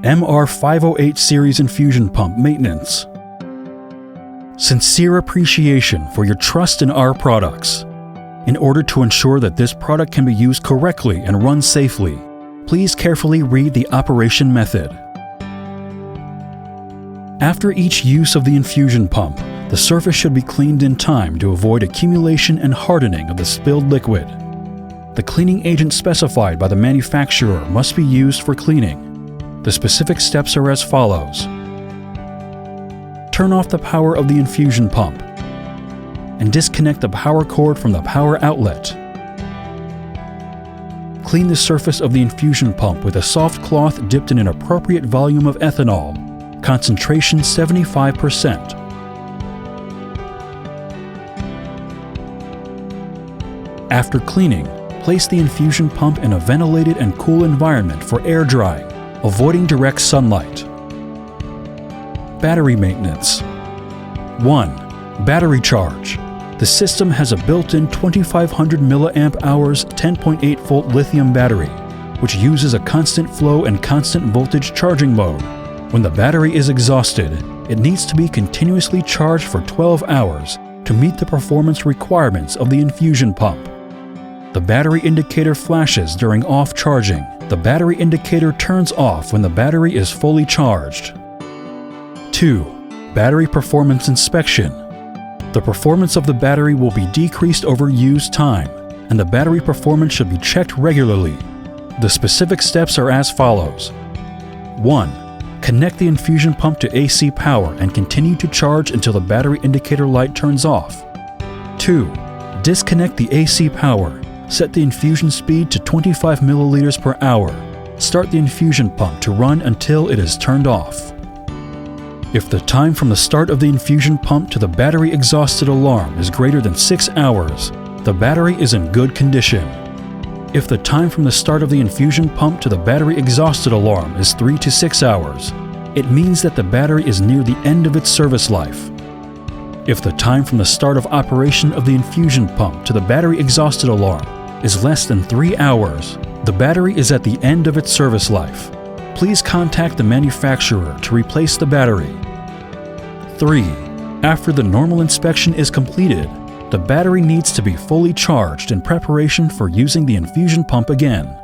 MERIWA-508 series infusion pump maintenance. Sincere appreciation for your trust in our products. In order to ensure that this product can be used correctly and run safely, please carefully read the operation method. After each use of the infusion pump, the surface should be cleaned in time to avoid accumulation and hardening of the spilled liquid. The cleaning agent specified by the manufacturer must be used for cleaning. The specific steps are as follows. Turn off the power of the infusion pump and disconnect the power cord from the power outlet. Clean the surface of the infusion pump with a soft cloth dipped in an appropriate volume of ethanol, concentration 75%. After cleaning, place the infusion pump in a ventilated and cool environment for air drying, avoiding direct sunlight. Battery maintenance. 1. Battery charge. The system has a built-in 2500 mAh 10.8 volt lithium battery, which uses a constant flow and constant voltage charging mode. When the battery is exhausted, it needs to be continuously charged for 12 hours to meet the performance requirements of the infusion pump. The battery indicator flashes during off charging. The battery indicator turns off when the battery is fully charged. 2. Battery performance inspection. The performance of the battery will be decreased over use time, and the battery performance should be checked regularly. The specific steps are as follows. 1. Connect the infusion pump to AC power and continue to charge until the battery indicator light turns off. 2. Disconnect the AC power. Set the infusion speed to 25 milliliters per hour. Start the infusion pump to run until it is turned off. If the time from the start of the infusion pump to the battery exhausted alarm is greater than 6 hours, the battery is in good condition. If the time from the start of the infusion pump to the battery exhausted alarm is 3 to 6 hours, it means that the battery is near the end of its service life. If the time from the start of operation of the infusion pump to the battery exhausted alarm is less than 3 hours, the battery is at the end of its service life. Please contact the manufacturer to replace the battery. 3. After the normal inspection is completed, the battery needs to be fully charged in preparation for using the infusion pump again.